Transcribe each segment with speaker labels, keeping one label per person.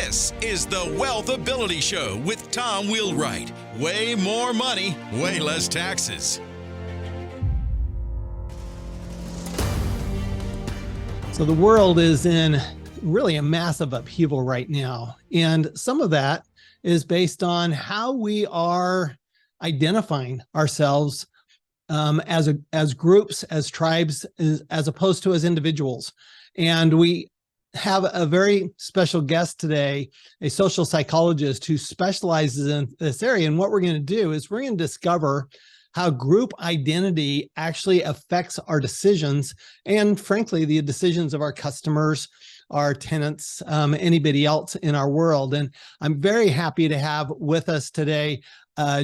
Speaker 1: This is the Wealth Ability Show with Tom Wheelwright. Way more money, way less taxes.
Speaker 2: So the world is in really a massive upheaval right now. And some of that is based on how we are identifying ourselves as groups, as tribes, as opposed to as individuals. And we have a very special guest today, a social psychologist who specializes in this area. And what we're going to do is we're going to discover how group identity actually affects our decisions and, frankly, the decisions of our customers, our tenants, anybody else in our world. And I'm very happy to have with us today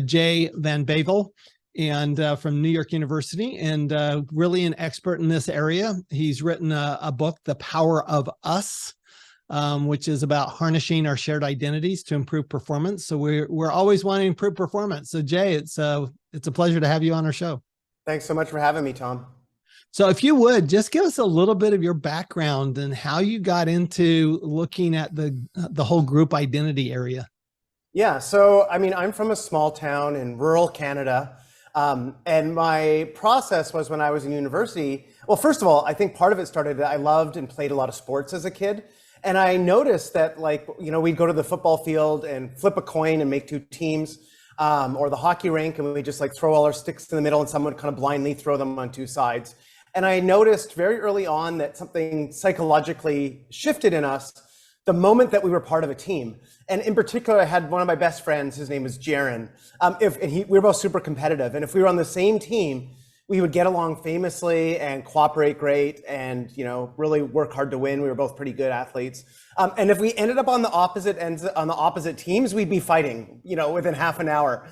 Speaker 2: Jay Van Bavel, and from New York University, and really an expert in this area. He's written a book, The Power of Us, which is about harnessing our shared identities to improve performance. So we're always wanting to improve performance. So Jay, it's a pleasure to have you on our show.
Speaker 3: Thanks so much for having me, Tom.
Speaker 2: So if you would, just give us a little bit of your background and how you got into looking at the whole group identity area.
Speaker 3: Yeah, so I mean, I'm from a small town in rural Canada. And my process was when I was in university, well, first of all, I think part of it started that I loved and played a lot of sports as a kid. And I noticed that, like, we'd go to the football field and flip a coin and make two teams, or the hockey rink, and we just like throw all our sticks in the middle and someone would kind of blindly throw them on two sides. And I noticed very early on that something psychologically shifted in us the moment that we were part of a team. And in particular, I had one of my best friends, his name is Jaron. We were both super competitive. And if we were on the same team, we would get along famously and cooperate great and, really work hard to win. We were both pretty good athletes. And if we ended up on the opposite ends, on the opposite teams, we'd be fighting, within half an hour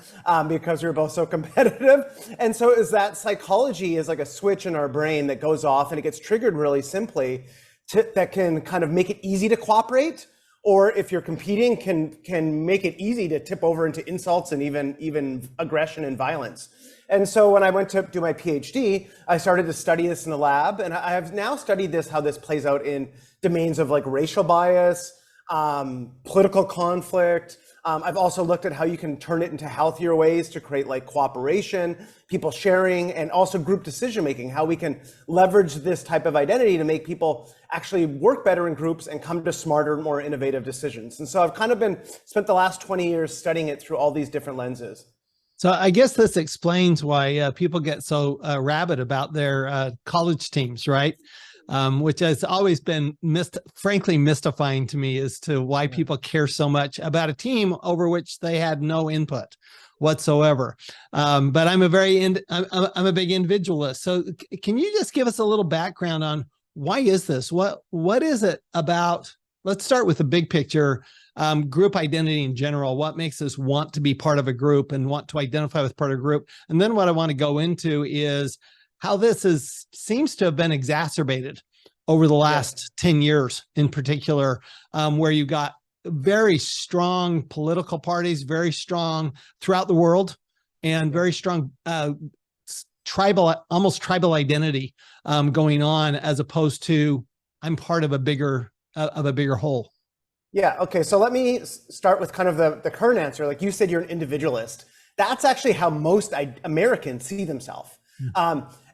Speaker 3: because we were both so competitive. And so is that psychology is like a switch in our brain that goes off and it gets triggered really simply that can kind of make it easy to cooperate. Or if you're competing, can make it easy to tip over into insults and even aggression and violence. And so when I went to do my PhD, I started to study this in the lab, and I have now studied how this plays out in domains of like racial bias, political conflict. I've also looked at how you can turn it into healthier ways to create like cooperation, people sharing, and also group decision making, how we can leverage this type of identity to make people actually work better in groups and come to smarter, more innovative decisions. And so I've kind of spent the last 20 years studying it through all these different lenses.
Speaker 2: So I guess this explains why people get so rabid about their college teams, right? Which has always been frankly mystifying to me as to why people care so much about a team over which they had no input whatsoever. But I'm a big individualist. So can you just give us a little background on why is this? What is it about? Let's start with the big picture, group identity in general. What makes us want to be part of a group and want to identify with part of a group? And then what I want to go into is how this seems to have been exacerbated over the last 10 years in particular, where you got very strong political parties, very strong throughout the world, and very strong almost tribal identity going on, as opposed to I'm part of a bigger whole.
Speaker 3: Yeah. Okay. So let me start with kind of the current answer. Like you said, you're an individualist. That's actually how most Americans see themselves.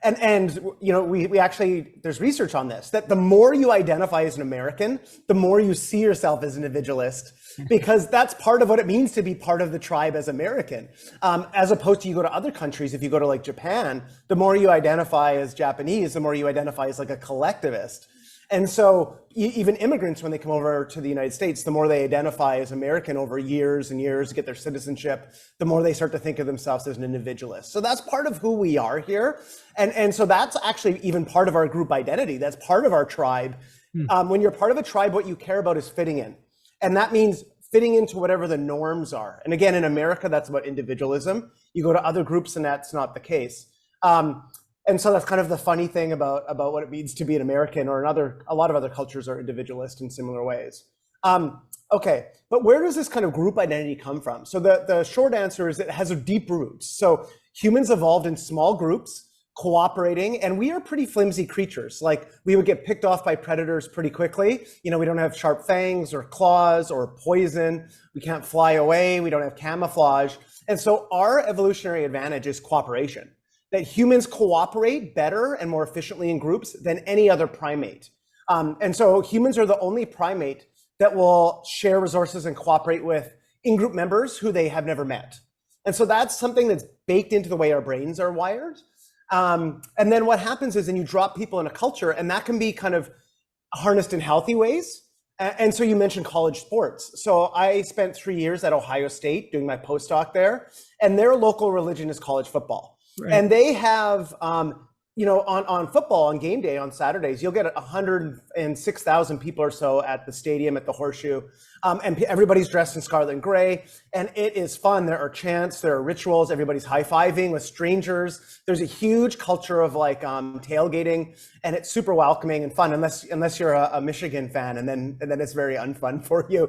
Speaker 3: And we actually, there's research on this, that the more you identify as an American, the more you see yourself as an individualist, because that's part of what it means to be part of the tribe as American. As opposed to you go to other countries, if you go to like Japan, the more you identify as Japanese, the more you identify as like a collectivist. And so even immigrants, when they come over to the United States, the more they identify as American over years and years, get their citizenship, the more they start to think of themselves as an individualist. So that's part of who we are here. And so that's actually even part of our group identity. That's part of our tribe. When you're part of a tribe, what you care about is fitting in. And that means fitting into whatever the norms are. And again, in America, that's about individualism. You go to other groups and that's not the case. And so that's kind of the funny thing about what it means to be an American, or a lot of other cultures are individualist in similar ways. Okay, but where does this kind of group identity come from? So the short answer is it has deep roots. So humans evolved in small groups cooperating, and we are pretty flimsy creatures. Like, we would get picked off by predators pretty quickly. You know, we don't have sharp fangs or claws or poison. We can't fly away. We don't have camouflage. And so our evolutionary advantage is cooperation, that humans cooperate better and more efficiently in groups than any other primate. And so humans are the only primate that will share resources and cooperate with in-group members who they have never met. And so that's something that's baked into the way our brains are wired. And then what happens is then you drop people in a culture, and that can be kind of harnessed in healthy ways. And so you mentioned college sports. So I spent 3 years at Ohio State doing my postdoc there, and their local religion is college football. Right. And they have, you know, on football, on game day, on Saturdays, you'll get 106,000 people or so at the stadium at the Horseshoe. And everybody's dressed in scarlet and gray, and it is fun. There are chants, there are rituals, everybody's high-fiving with strangers. There's a huge culture of like tailgating, and it's super welcoming and fun, unless you're a Michigan fan, and then it's very unfun for you.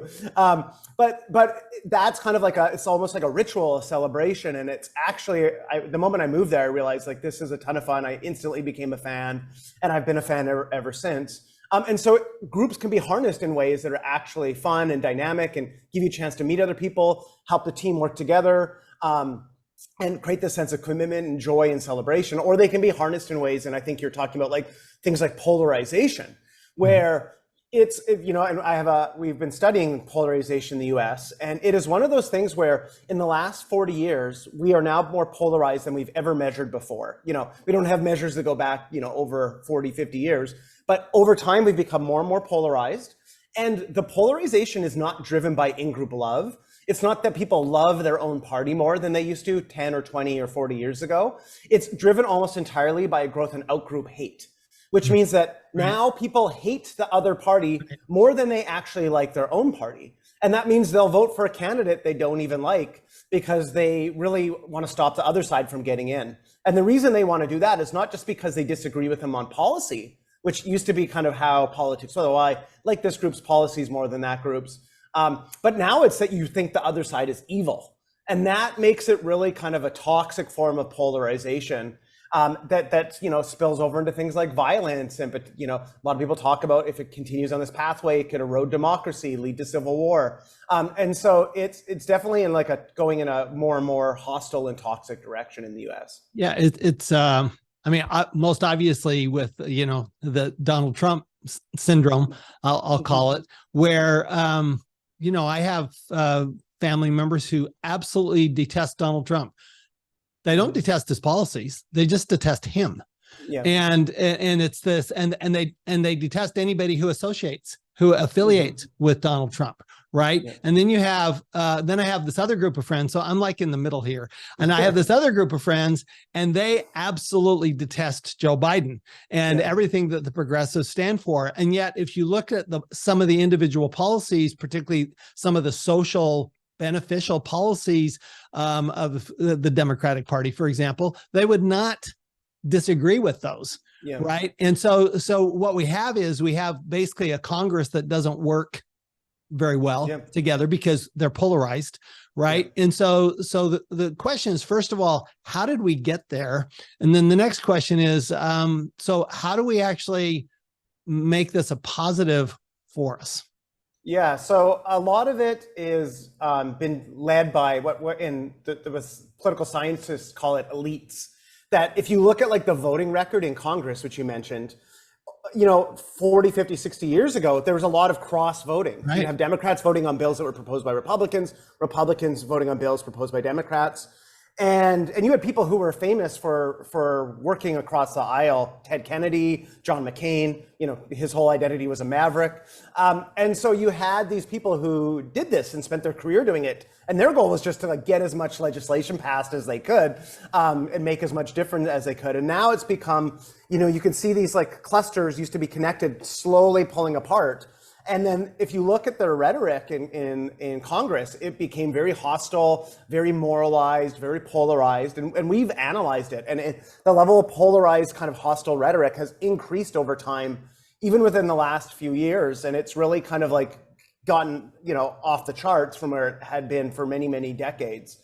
Speaker 3: But that's kind of like it's almost like a ritual, a celebration, and it's actually, the moment I moved there, I realized like this is a ton of fun. I instantly became a fan, and I've been a fan ever since. And so groups can be harnessed in ways that are actually fun and dynamic and give you a chance to meet other people, help the team work together, and create this sense of commitment and joy and celebration. Or they can be harnessed in ways, and I think you're talking about like things like polarization, where it's, you know, and we've been studying polarization in the US, and it is one of those things where in the last 40 years, we are now more polarized than we've ever measured before. You know, we don't have measures that go back, you know, over 40, 50 years. But over time, we've become more and more polarized. And the polarization is not driven by in-group love. It's not that people love their own party more than they used to 10 or 20 or 40 years ago. It's driven almost entirely by a growth in out-group hate, which means that now people hate the other party more than they actually like their own party. And that means they'll vote for a candidate they don't even like because they really want to stop the other side from getting in. And the reason they want to do that is not just because they disagree with them on policy, which used to be kind of how politics, well, I like this group's policies more than that group's. But now it's that you think the other side is evil. And that makes it really kind of a toxic form of polarization that you know, spills over into things like violence. And, but, you know, a lot of people talk about if it continues on this pathway, it could erode democracy, lead to civil war. And so it's definitely in like going in a more and more hostile and toxic direction in the US.
Speaker 2: Yeah, it's I mean, most obviously with, you know, the Donald Trump syndrome, I'll call it, where, you know, I have family members who absolutely detest Donald Trump. They don't detest his policies; they just detest him. Yeah. And it's this, and they detest anybody who affiliates with Donald Trump. Right. Yeah. And then you have, then I have this other group of friends. So I'm like in the middle here, and I have this other group of friends, and they absolutely detest Joe Biden and everything that the progressives stand for. And yet, if you look at some of the individual policies, particularly some of the social beneficial policies of the Democratic Party, for example, they would not disagree with those. Yeah. Right. And so what we have is basically a Congress that doesn't work very well together because they're polarized, right? And so the question is, first of all, how did we get there? And then the next question is, so how do we actually make this a positive for us?
Speaker 3: Yeah, so a lot of it is been led by what the political scientists call it elites. That if you look at like the voting record in Congress, which you mentioned, you know, 40, 50, 60 years ago, there was a lot of cross voting. Right. You have Democrats voting on bills that were proposed by Republicans, Republicans voting on bills proposed by Democrats. And you had people who were famous for working across the aisle. Ted Kennedy, John McCain, you know, his whole identity was a maverick. And so you had these people who did this and spent their career doing it. And their goal was just to like get as much legislation passed as they could and make as much difference as they could. And now it's become, you know, you can see these like clusters used to be connected, slowly pulling apart. And then if you look at the rhetoric in Congress, it became very hostile, very moralized, very polarized. And we've analyzed it. And the level of polarized kind of hostile rhetoric has increased over time, even within the last few years. And it's really kind of like gotten, you know, off the charts from where it had been for many, many decades.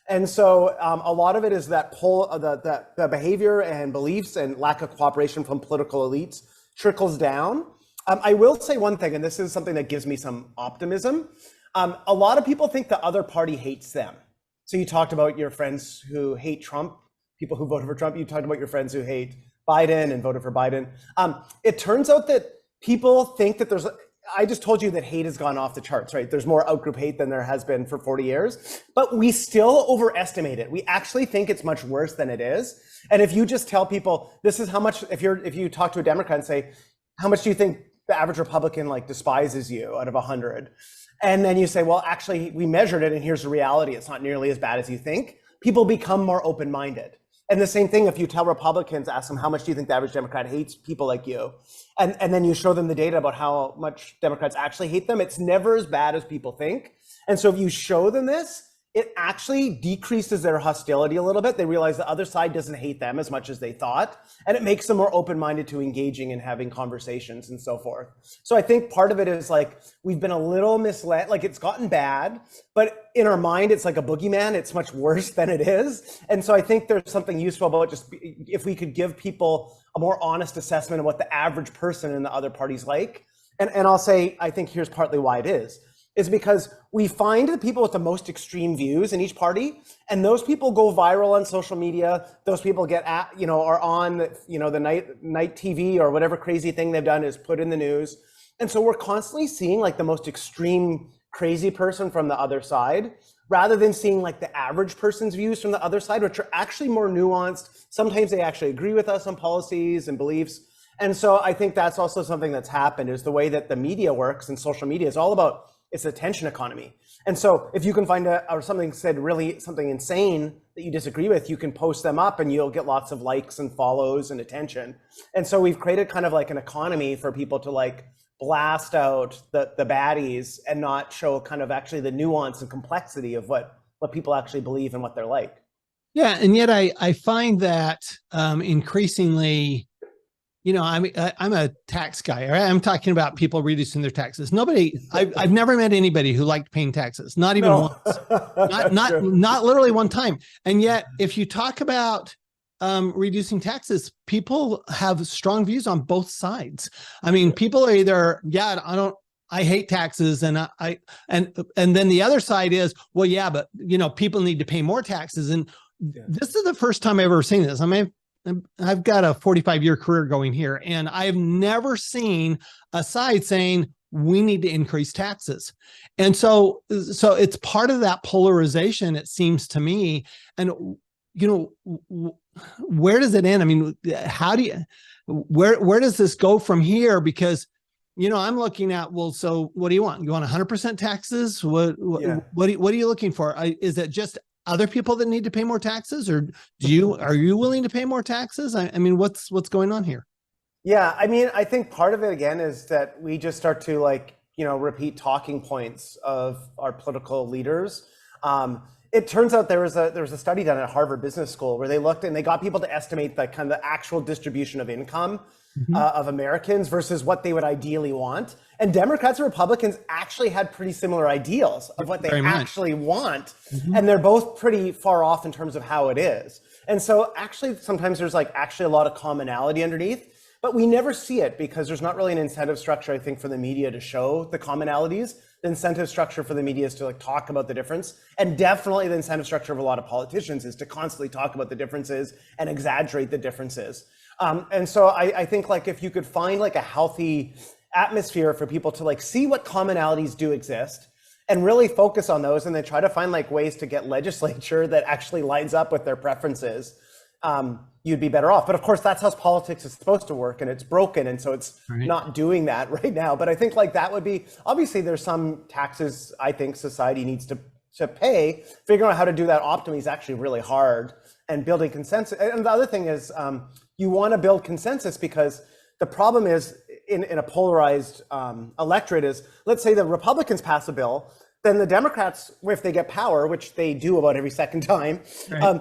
Speaker 3: And so a lot of it is that the behavior and beliefs and lack of cooperation from political elites trickles down. I will say one thing, and this is something that gives me some optimism. A lot of people think the other party hates them. So you talked about your friends who hate Trump, people who voted for Trump. You talked about your friends who hate Biden and voted for Biden. It turns out that people think that I just told you that hate has gone off the charts, right? There's more outgroup hate than there has been for 40 years, but we still overestimate it. We actually think it's much worse than it is. And if you just tell people, this is how much, if you talk to a Democrat and say, how much do you think the average Republican like despises you out of 100? And then you say, well, actually we measured it and here's the reality. It's not nearly as bad as you think. People become more open-minded. And the same thing, if you tell Republicans, ask them, how much do you think the average Democrat hates people like you? And then you show them the data about how much Democrats actually hate them. It's never as bad as people think. And so if you show them this, it actually decreases their hostility a little bit. They realize the other side doesn't hate them as much as they thought. And it makes them more open-minded to engaging and having conversations and so forth. So I think part of it is like, we've been a little misled, like it's gotten bad, but in our mind, it's like a boogeyman. It's much worse than it is. And so I think there's something useful about just, if we could give people a more honest assessment of what the average person in the other party's like. And I'll say, I think here's partly why it is because we find the people with the most extreme views in each party, and those people go viral on social media. Those people get are on, the night TV or whatever crazy thing they've done is put in the news. And so we're constantly seeing like the most extreme crazy person from the other side, rather than seeing like the average person's views from the other side, which are actually more nuanced. Sometimes they actually agree with us on policies and beliefs. And so I think that's also something that's happened, is the way that the media works, and social media is all about, it's an attention economy. And so if you can find or something said really something insane that you disagree with, you can post them up and you'll get lots of likes and follows and attention. And so we've created kind of like an economy for people to like blast out the baddies and not show kind of actually the nuance and complexity of what people actually believe and what they're like.
Speaker 2: Yeah. And yet I find that increasingly, I'm a tax guy. Right? I'm talking about people reducing their taxes. I've never met anybody who liked paying taxes, not even once, not literally one time. And yet, if you talk about reducing taxes, people have strong views on both sides. I mean, people are either, I hate taxes, and and then the other side is, well, yeah, but people need to pay more taxes. And this is the first time I've ever seen this. I mean, I've got a 45-year career going here, and I've never seen a side saying we need to increase taxes. And so it's part of that polarization, it seems to me. And, where does it end? I mean, where does this go from here? Because, I'm looking at, well, so what do you want? You want 100% taxes? What are you looking for? Is it just other people that need to pay more taxes, or are you willing to pay more taxes? I mean, what's going on here?
Speaker 3: Yeah, I mean, I think part of it again is that we just start to repeat talking points of our political leaders. It turns out there was a study done at Harvard Business School where they looked and they got people to estimate the kind of the actual distribution of income of Americans versus what they would ideally want. And Democrats and Republicans actually had pretty similar ideals of what they actually want. And they're both pretty far off in terms of how it is. And so actually, sometimes there's actually a lot of commonality underneath, but we never see it because there's not really an incentive structure, I think, for the media to show the commonalities. The incentive structure for the media is to talk about the difference. And definitely the incentive structure of a lot of politicians is to constantly talk about the differences and exaggerate the differences. And so I think if you could find a healthy atmosphere for people to see what commonalities do exist and really focus on those, and then try to find ways to get legislature that actually lines up with their preferences, you'd be better off. But of course, that's how politics is supposed to work, and it's broken, and so it's not doing that right now. But I think that would be, obviously there's some taxes I think society needs to pay. Figuring out how to do that optimally is actually really hard, and building consensus. And the other thing is, you want to build consensus, because the problem is in a polarized electorate is, let's say the Republicans pass a bill, then the Democrats, if they get power, which they do about every second time,
Speaker 2: Right.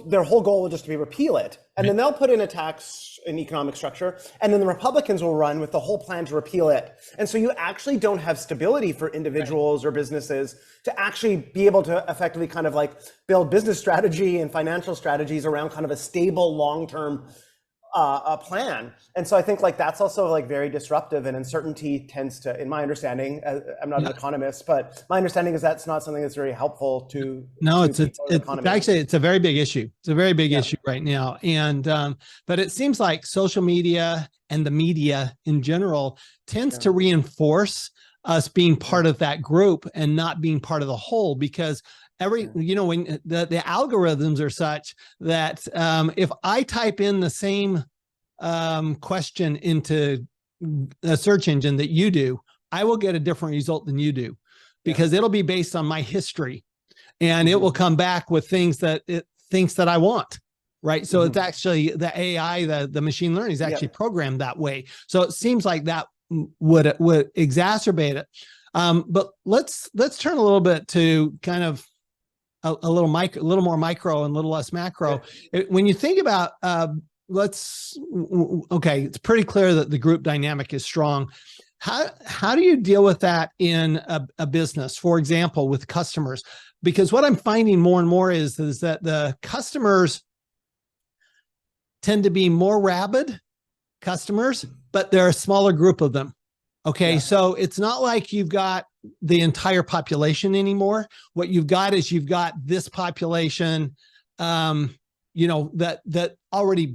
Speaker 3: their whole goal will just be repeal it. And then they'll put in a tax and economic structure, and then the Republicans will run with the whole plan to repeal it. And so you actually don't have stability for individuals or businesses to actually be able to effectively kind of like build business strategy and financial strategies around kind of a stable long-term a plan. And so I think like that's also like very disruptive, and uncertainty tends to, in my understanding, I'm not an economist, but my understanding is that's not something that's very helpful to
Speaker 2: No,
Speaker 3: to
Speaker 2: it's actually, it's a very big issue. It's a very big issue right now. And but it seems like social media and the media in general tends to reinforce us being part of that group and not being part of the whole, because when the algorithms are such that if I type in the same question into a search engine that you do, I will get a different result than you do, because it'll be based on my history, and it will come back with things that it thinks that I want. Right. So it's actually the AI, the machine learning is actually programmed that way. So it seems like that would exacerbate it. But let's turn a little bit to kind of a little more micro and a little less macro. When you think about, it's pretty clear that the group dynamic is strong. How do you deal with that in a business, for example, with customers? Because what I'm finding more and more is that the customers tend to be more rabid customers, but they're a smaller group of them. Okay. So it's not like you've got the entire population anymore. What you've got is you've got this population, that already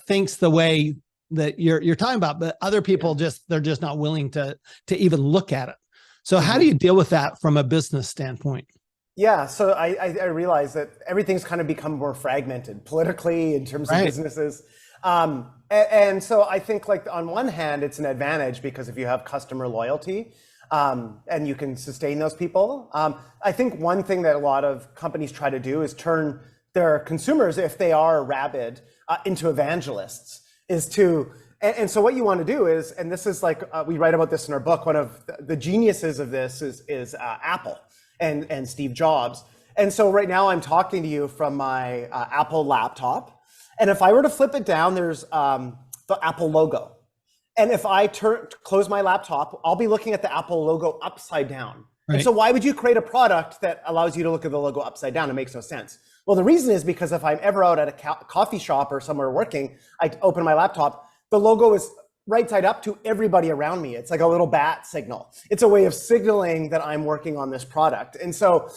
Speaker 2: thinks the way that you're talking about, but other people they're just not willing to even look at it. So how do you deal with that from a business standpoint?
Speaker 3: Yeah, so I realize that everything's kind of become more fragmented politically in terms of businesses. And so I think like on one hand, it's an advantage because if you have customer loyalty and you can sustain those people. I think one thing that a lot of companies try to do is turn their consumers, if they are rabid, into evangelists. And so what you want to do is, and this is like, we write about this in our book, one of the geniuses of this is Apple and Steve Jobs. And so right now I'm talking to you from my Apple laptop. And if I were to flip it down, there's the Apple logo. And if I close my laptop, I'll be looking at the Apple logo upside down. Right. And so why would you create a product that allows you to look at the logo upside down? It makes no sense. Well, the reason is because if I'm ever out at a coffee shop or somewhere working, I open my laptop, the logo is right side up to everybody around me. It's like a little bat signal. It's a way of signaling that I'm working on this product. And so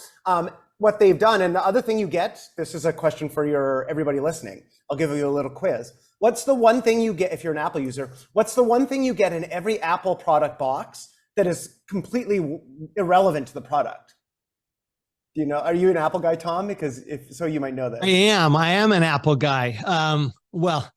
Speaker 3: what they've done, and the other thing you get, this is a question for everybody listening. I'll give you a little quiz. What's the one thing you get if you're an Apple user? What's the one thing you get in every Apple product box that is completely irrelevant to the product? Do you know? Are you an Apple guy, Tom? Because if so, you might know that.
Speaker 2: I am an Apple guy. Well,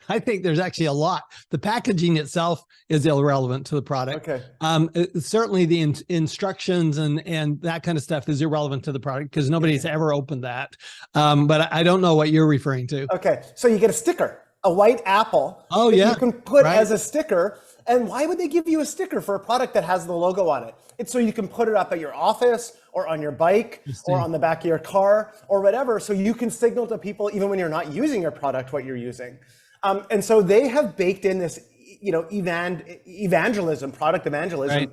Speaker 2: I think there's actually a lot. The packaging itself is irrelevant to the product. Okay. Certainly the instructions and that kind of stuff is irrelevant to the product because nobody's ever opened that. But I don't know what you're referring to.
Speaker 3: Okay. So you get a sticker, a white apple.
Speaker 2: Oh, yeah.
Speaker 3: You can put as a sticker. And why would they give you a sticker for a product that has the logo on it? It's so you can put it up at your office or on your bike or on the back of your car or whatever. So you can signal to people, even when you're not using your product, what you're using. And so they have baked in this, evangelism, product evangelism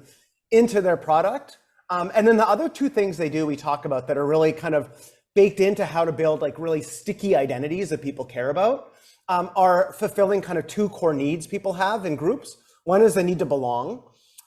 Speaker 3: into their product. And then the other two things they do, we talk about that are really kind of baked into how to build like really sticky identities that people care about, are fulfilling kind of two core needs people have in groups. One is the need to belong.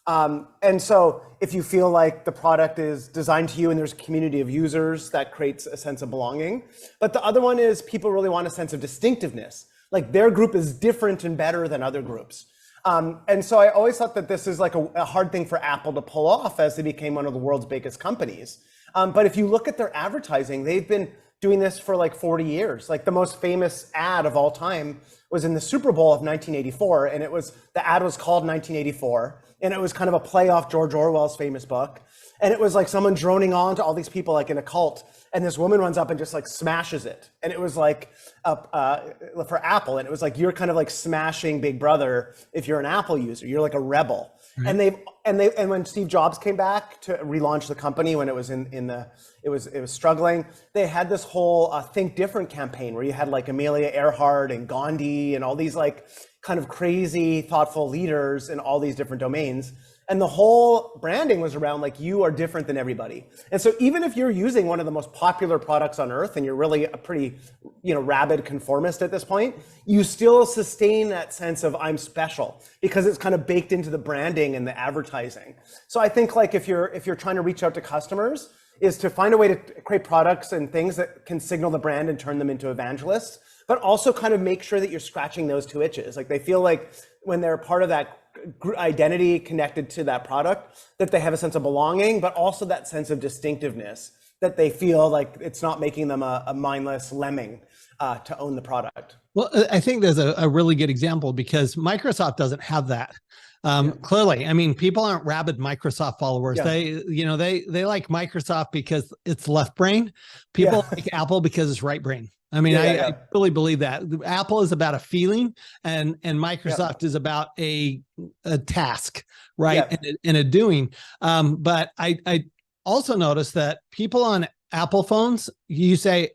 Speaker 3: And so if you feel like the product is designed to you and there's a community of users, that creates a sense of belonging. But the other one is people really want a sense of distinctiveness. Like their group is different and better than other groups. And so I always thought that this is like a hard thing for Apple to pull off as they became one of the world's biggest companies. But if you look at their advertising, they've been doing this for like 40 years. Like the most famous ad of all time was in the Super Bowl of 1984. And the ad was called 1984. And it was kind of a play off George Orwell's famous book. And it was like someone droning on to all these people like in a cult. And this woman runs up and just like smashes it. And it was like for Apple. And it was like, you're kind of like smashing Big Brother if you're an Apple user. You're like a rebel.
Speaker 2: Right.
Speaker 3: And when Steve Jobs came back to relaunch the company when it was it was struggling, they had this whole Think Different campaign where you had like Amelia Earhart and Gandhi and all these like kind of crazy, thoughtful leaders in all these different domains. And the whole branding was around like, you are different than everybody. And so even if you're using one of the most popular products on earth and you're really a pretty, rabid conformist at this point, you still sustain that sense of I'm special because it's kind of baked into the branding and the advertising. So I think like if you're trying to reach out to customers, is to find a way to create products and things that can signal the brand and turn them into evangelists, but also kind of make sure that you're scratching those two itches. Like they feel like when they're part of that identity connected to that product, that they have a sense of belonging, but also that sense of distinctiveness, that they feel like it's not making them a mindless lemming to own the product.
Speaker 2: Well, I think there's a really good example because Microsoft doesn't have that. Clearly, I mean, people aren't rabid Microsoft followers.
Speaker 3: Yeah.
Speaker 2: They like Microsoft because it's left brain. People like Apple because it's right brain. I mean, I really believe that Apple is about a feeling and Microsoft is about a task, right? And a doing. But I also noticed that people on Apple phones, you say,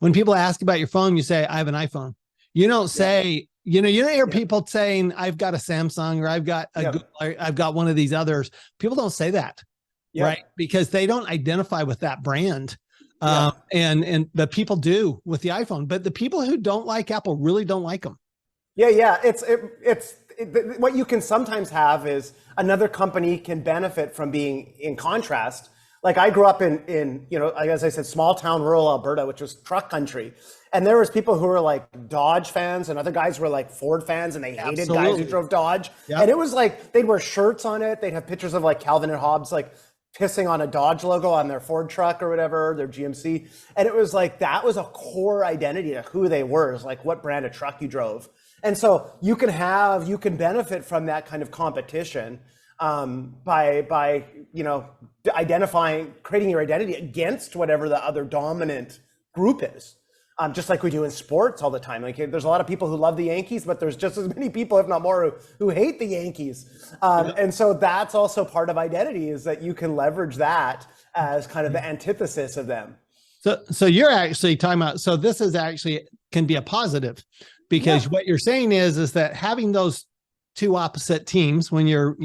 Speaker 2: when people ask about your phone, you say, I have an iPhone. You don't say, you don't hear people saying, I've got a Samsung or I've got I've got one of these others. People don't say that, right? Because they don't identify with that brand. And the people do with the iPhone, but the people who don't like Apple really don't like them.
Speaker 3: It's what you can sometimes have is another company can benefit from being in contrast. Like I grew up in as I said, small town rural Alberta, which was truck country. And there was people who were like Dodge fans and other guys were like Ford fans and they hated guys who drove Dodge. And it was like, they'd wear shirts on it. They'd have pictures of like Calvin and Hobbes, like pissing on a Dodge logo on their Ford truck or whatever, their GMC. And it was like, that was a core identity of who they were, is like what brand of truck you drove. And so you can benefit from that kind of competition by identifying, creating your identity against whatever the other dominant group is. Just like we do in sports all the time. Like there's a lot of people who love the Yankees, but there's just as many people, if not more, who hate the Yankees. And so that's also part of identity, is that you can leverage that as kind of the antithesis of them.
Speaker 2: So you're actually talking about, so this is actually can be a positive, because what you're saying is that having those two opposite teams when you're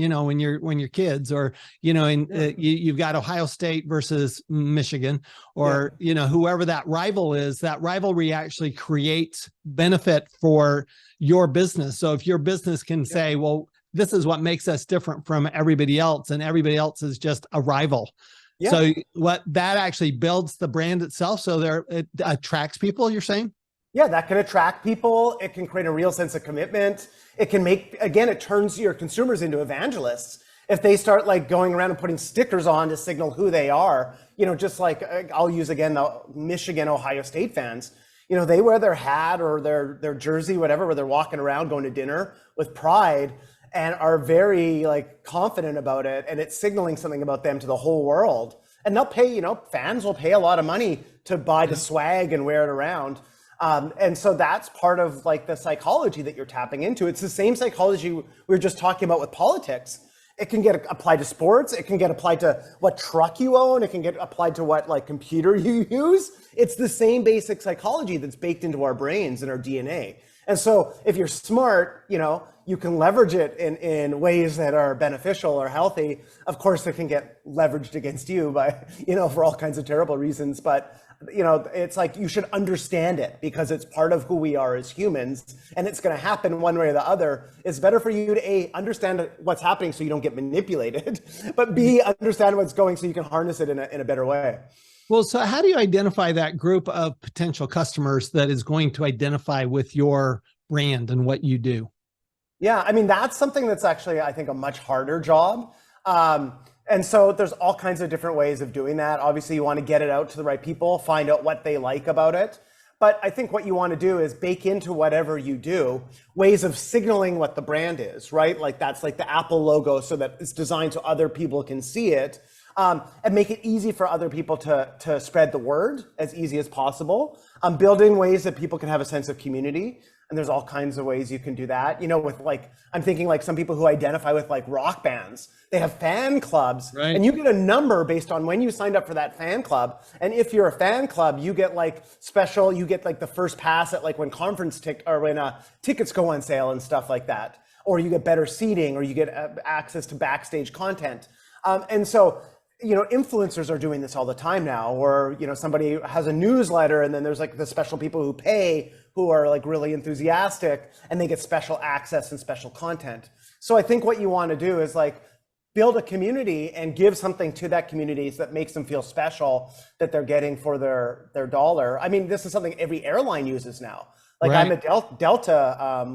Speaker 2: kids, or you've got Ohio State versus Michigan, or whoever that rival is, that rivalry actually creates benefit for your business. So if your business can say, well, this is what makes us different from everybody else, and everybody else is just a rival. So what that actually builds the brand itself, so it attracts people, you're saying?
Speaker 3: Yeah, that can attract people. It can create a real sense of commitment. It can it turns your consumers into evangelists. If they start like going around and putting stickers on to signal who they are, just like I'll use again, the Michigan, Ohio State fans, they wear their hat or their jersey, whatever, where they're walking around going to dinner with pride and are very like confident about it. And it's signaling something about them to the whole world. And they'll pay, fans will pay a lot of money to buy the swag and wear it around. And so that's part of like the psychology that you're tapping into. It's the same psychology we were just talking about with politics. It can get applied to sports. It can get applied to what truck you own. It can get applied to what like computer you use. It's the same basic psychology that's baked into our brains and our DNA. And so if you're smart, you can leverage it in ways that are beneficial or healthy. Of course, it can get leveraged against you by, for all kinds of terrible reasons. But it's like you should understand it because it's part of who we are as humans, and it's going to happen one way or the other. It's better for you to A, understand what's happening so you don't get manipulated, but B, understand what's going so you can harness it in a better way.
Speaker 2: Well, so how do you identify that group of potential customers that is going to identify with your brand and what you do?
Speaker 3: Yeah, I mean, that's something that's actually, I think, a much harder job. And so there's all kinds of different ways of doing that. Obviously, you want to get it out to the right people, find out what they like about it. But I think what you want to do is bake into whatever you do ways of signaling what the brand is, right? Like that's like the Apple logo, so that it's designed so other people can see it, and make it easy for other people to spread the word as easy as possible. Build in ways that people can have a sense of community. And there's all kinds of ways you can do that. You know, with like, I'm thinking like some people who identify with like rock bands, they have fan clubs,
Speaker 2: right.
Speaker 3: and you get a number based on when you signed up for that fan club. And if you're a fan club, you get like special, you get like the first pass at like when tickets go on sale and stuff like that. Or you get better seating, or you get access to backstage content. And so, you know, influencers are doing this all the time now, or, you know, somebody has a newsletter and then there's like the special people who pay, who are like really enthusiastic, and they get special access and special content. So I think what you want to do is like build a community and give something to that community that makes them feel special, that they're getting for their dollar. I mean, this is something every airline uses now. Like right. I'm a Delta,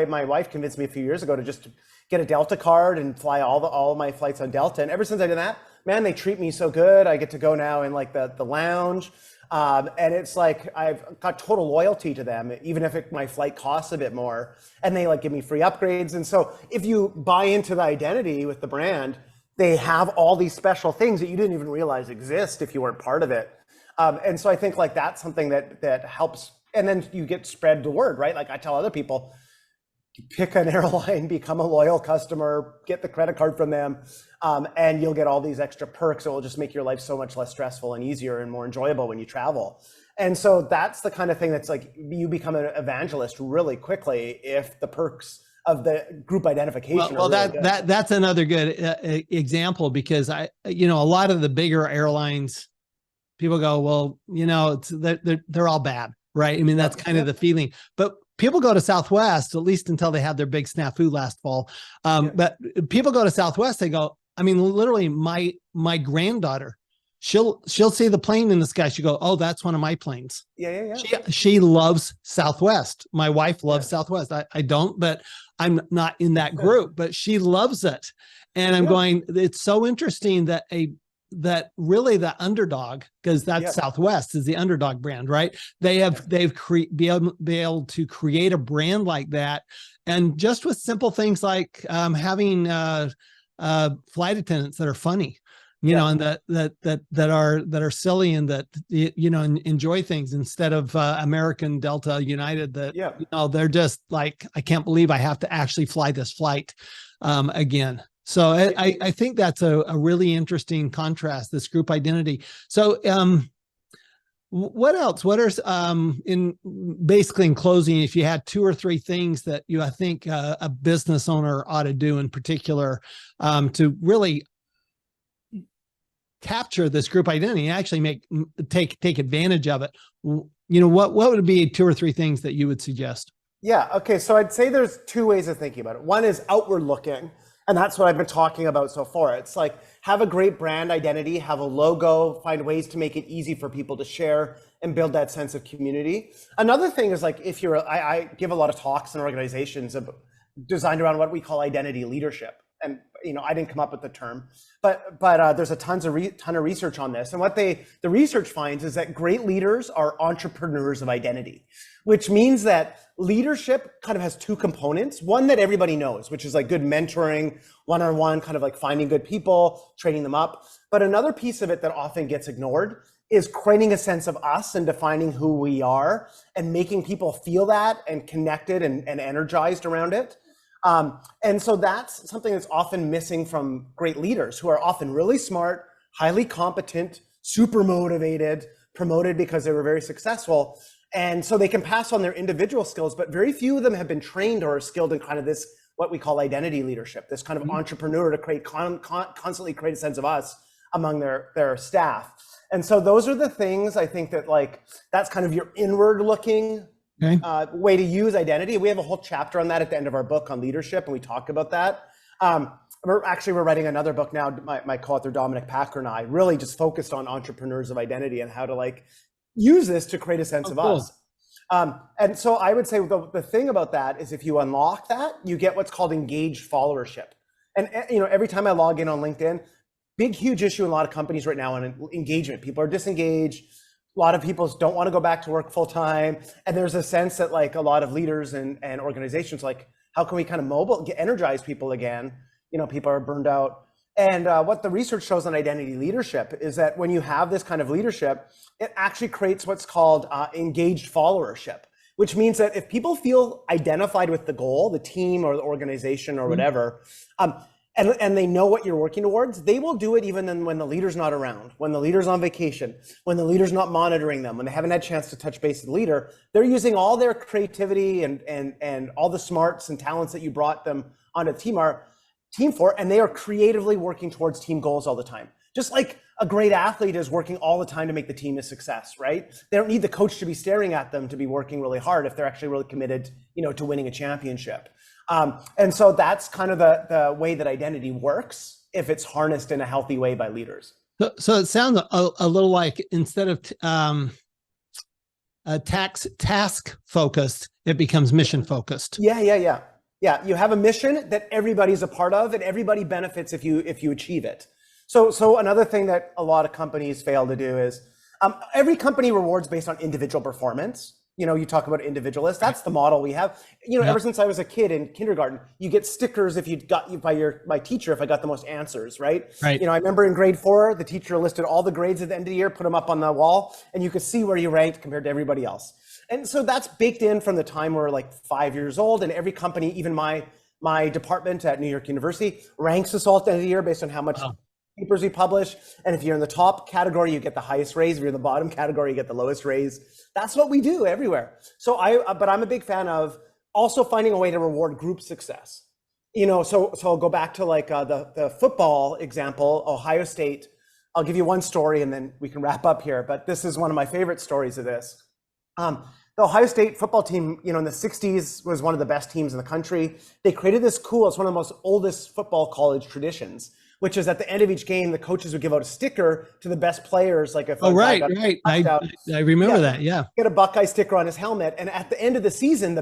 Speaker 3: my wife convinced me a few years ago to just get a Delta card and fly all of my flights on Delta. And ever since I did that, man, they treat me so good. I get to go now in like the lounge. And it's like, I've got total loyalty to them, even if my flight costs a bit more, and they like give me free upgrades. And so if you buy into the identity with the brand, they have all these special things that you didn't even realize exist if you weren't part of it. And so I think like that's something that helps. And then you get spread the word, right? Like I tell other people, pick an airline, become a loyal customer, get the credit card from them, and you'll get all these extra perks that will just make your life so much less stressful and easier and more enjoyable when you travel. And so that's the kind of thing that's like, you become an evangelist really quickly if the perks of the group identification are really good.
Speaker 2: That's another good example, because a lot of the bigger airlines, people go, well, you know, they're all bad, right? I mean, that's kind of the feeling. But people go to Southwest, at least until they had their big snafu last fall. But people go to Southwest, they go, I mean, literally my granddaughter, she'll see the plane in the sky. She go, oh, that's one of my planes.
Speaker 3: Yeah.
Speaker 2: She loves Southwest. My wife loves Southwest. I don't, but I'm not in that group, but she loves it. And I'm going, it's so interesting that really the underdog, because that's Southwest is the underdog brand, right? They've been able to create a brand like that. And just with simple things like having flight attendants that are funny, you know, and that are silly, and that, you know, enjoy things, instead of American, Delta, United, that, you know, they're just like, I can't believe I have to actually fly this flight again. So I think that's a really interesting contrast, this group identity. So what else? What are in closing, if you had 2 or 3 things that I think a business owner ought to do in particular to really capture this group identity and actually take advantage of it, you know, what would be 2 or 3 things that you would suggest?
Speaker 3: Yeah. Okay. So I'd say there's 2 ways of thinking about it. One is outward looking. And that's what I've been talking about so far. It's like, have a great brand identity, have a logo, find ways to make it easy for people to share and build that sense of community. Another thing is like, if I give a lot of talks in organizations designed around what we call identity leadership. And, you know, I didn't come up with the term, but there's a ton of research on this. And what the research finds is that great leaders are entrepreneurs of identity, which means that leadership kind of has 2 components. One that everybody knows, which is like good mentoring, one-on-one, kind of like finding good people, training them up. But another piece of it that often gets ignored is creating a sense of us and defining who we are and making people feel that and connected and energized around it. And so that's something that's often missing from great leaders, who are often really smart, highly competent, super motivated, promoted because they were very successful. And so they can pass on their individual skills, but very few of them have been trained or are skilled in kind of this, what we call identity leadership, this kind of entrepreneur to create constantly create a sense of us among their staff. And so those are the things I think that like, that's kind of your inward looking way to use identity. We have a whole chapter on that at the end of our book on leadership, and we talk about that. We're writing another book now, my co-author Dominic Packer and I, really just focused on entrepreneurs of identity and how to like use this to create a sense of us. And so I would say the thing about that is, if you unlock that, you get what's called engaged followership. And you know, every time I log in on LinkedIn, big, huge issue in a lot of companies right now on engagement. People are disengaged. A lot of people don't want to go back to work full time. And there's a sense that like a lot of leaders and organizations, like, how can we kind of energize people again? You know, people are burned out. And what the research shows on identity leadership is that when you have this kind of leadership, it actually creates what's called engaged followership, which means that if people feel identified with the goal, the team or the organization or whatever, and they know what you're working towards, they will do it even when the leader's not around, when the leader's on vacation, when the leader's not monitoring them, when they haven't had a chance to touch base with the leader. They're using all their creativity and all the smarts and talents that you brought them onto the team for, and they are creatively working towards team goals all the time. Just like a great athlete is working all the time to make the team a success, right? They don't need the coach to be staring at them to be working really hard if they're actually really committed, to winning a championship. And so that's kind of the way that identity works if it's harnessed in a healthy way by leaders.
Speaker 2: So it sounds a little like instead of task focused, it becomes mission focused.
Speaker 3: Yeah. You have a mission that everybody's a part of, and everybody benefits if you achieve it. So another thing that a lot of companies fail to do is every company rewards based on individual performance. You talk about individualists. That's the model we have. Ever since I was a kid in kindergarten, you get stickers if you got by my teacher if I got the most answers, right?
Speaker 2: Right.
Speaker 3: I remember in grade 4, the teacher listed all the grades at the end of the year, put them up on the wall, and you could see where you ranked compared to everybody else. And so that's baked in from the time we're like 5 years old, and every company, even my department at New York University, ranks us all at the end of the year based on how much papers we publish. And if you're in the top category, you get the highest raise. If you're in the bottom category, you get the lowest raise. That's what we do everywhere. So but I'm a big fan of also finding a way to reward group success. So I'll go back to like the football example, Ohio State. I'll give you one story and then we can wrap up here. But this is one of my favorite stories of this. The Ohio State football team, in the 60s was one of the best teams in the country. They created this it's one of the most oldest football college traditions, which is at the end of each game, the coaches would give out a sticker to the best players. Like if
Speaker 2: right. I remember that. Yeah.
Speaker 3: Get a Buckeye sticker on his helmet. And at the end of the season,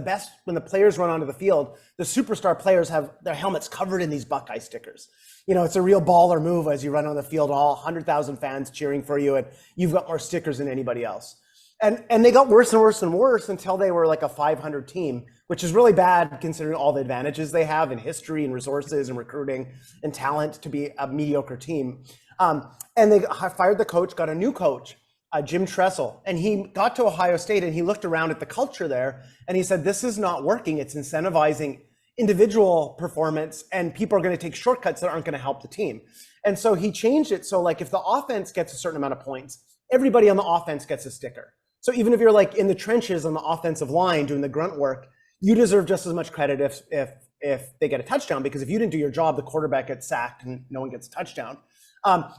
Speaker 3: when the players run onto the field, the superstar players have their helmets covered in these Buckeye stickers. It's a real baller move as you run on the field, all 100,000 fans cheering for you, and you've got more stickers than anybody else. And they got worse and worse and worse until they were like a 500 team, which is really bad considering all the advantages they have in history and resources and recruiting and talent to be a mediocre team. And they fired the coach, got a new coach, Jim Tressel. And he got to Ohio State and he looked around at the culture there and he said, this is not working. It's incentivizing individual performance and people are going to take shortcuts that aren't going to help the team. And so he changed it. So like if the offense gets a certain amount of points, everybody on the offense gets a sticker. So even if you're like in the trenches on the offensive line doing the grunt work, you deserve just as much credit if they get a touchdown, because if you didn't do your job, the quarterback gets sacked and no one gets a touchdown.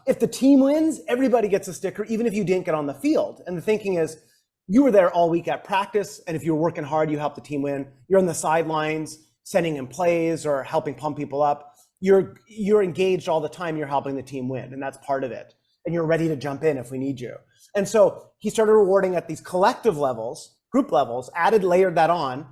Speaker 3: If the team wins, everybody gets a sticker, even if you didn't get on the field. And the thinking is, you were there all week at practice, and if you were working hard, you helped the team win. You're on the sidelines, sending in plays or helping pump people up. You're engaged all the time. You're helping the team win, and that's part of it. And you're ready to jump in if we need you. And so he started rewarding at these collective levels, group levels, layered that on.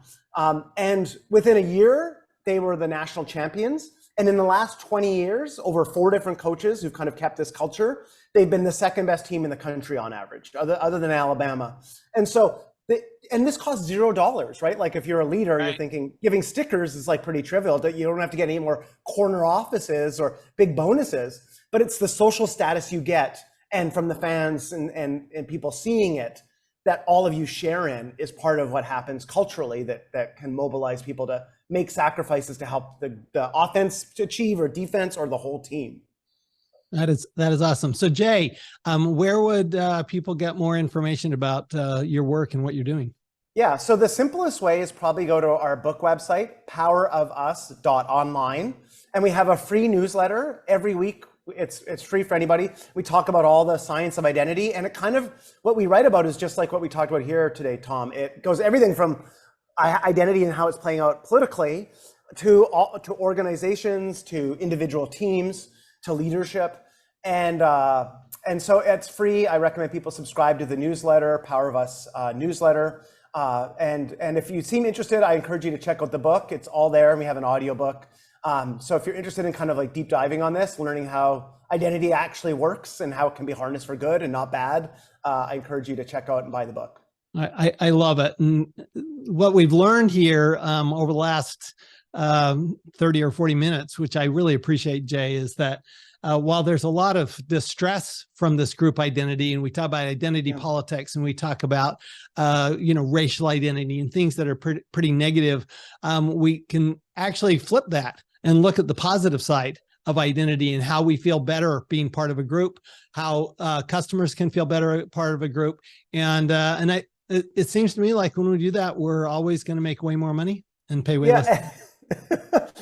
Speaker 3: And within a year, they were the national champions. And in the last 20 years, over 4 different coaches who've kind of kept this culture, they've been the second best team in the country on average, other than Alabama. And so, and this costs $0, right? Like if you're a leader, right, you're thinking giving stickers is like pretty trivial. You don't have to get any more corner offices or big bonuses, but it's the social status you get and from the fans and people seeing it that all of you share in is part of what happens culturally that can mobilize people to make sacrifices to help the offense to achieve or defense or the whole team.
Speaker 2: That is awesome. So Jay, where would people get more information about your work and what you're doing?
Speaker 3: Yeah, so the simplest way is probably go to our book website, powerofus.online, and we have a free newsletter every week. It's free for anybody. We talk about all the science of identity, and it kind of, what we write about is just like what we talked about here today, Tom. It goes everything from identity and how it's playing out politically to organizations, to individual teams, to leadership. And so it's free. I recommend people subscribe to the newsletter, Power of Us newsletter. And if you seem interested, I encourage you to check out the book. It's all there, and we have an audiobook. So if you're interested in kind of like deep diving on this, learning how identity actually works and how it can be harnessed for good and not bad, I encourage you to check out and buy the book.
Speaker 2: I love it. And what we've learned here over the last 30 or 40 minutes, which I really appreciate, Jay, is that while there's a lot of distress from this group identity, and we talk about identity politics, and we talk about racial identity and things that are pretty negative, we can actually flip that and look at the positive side of identity and how we feel better being part of a group, how customers can feel better part of a group, and it seems to me like when we do that, we're always going to make way more money and pay way less.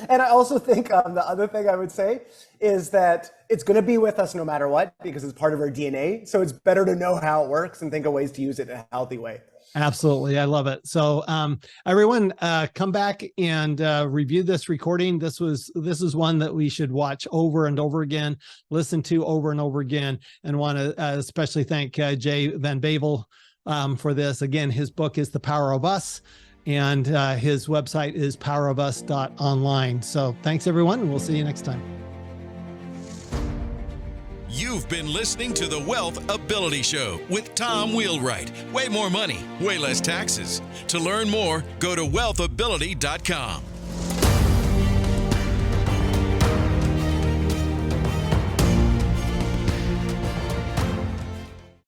Speaker 3: And I also think the other thing I would say is that it's going to be with us no matter what, because it's part of our DNA. So it's better to know how it works and think of ways to use it in a healthy way.
Speaker 2: Absolutely. I love it. So everyone come back and review this recording. This is one that we should watch over and over again, listen to over and over again, and want to especially thank Jay Van Bavel for this. Again, his book is The Power of Us, and his website is powerofus.online. So thanks, everyone, and we'll see you next time.
Speaker 1: You've been listening to the Wealth Ability Show with Tom Wheelwright. Way more money, way less taxes. To learn more, go to wealthability.com.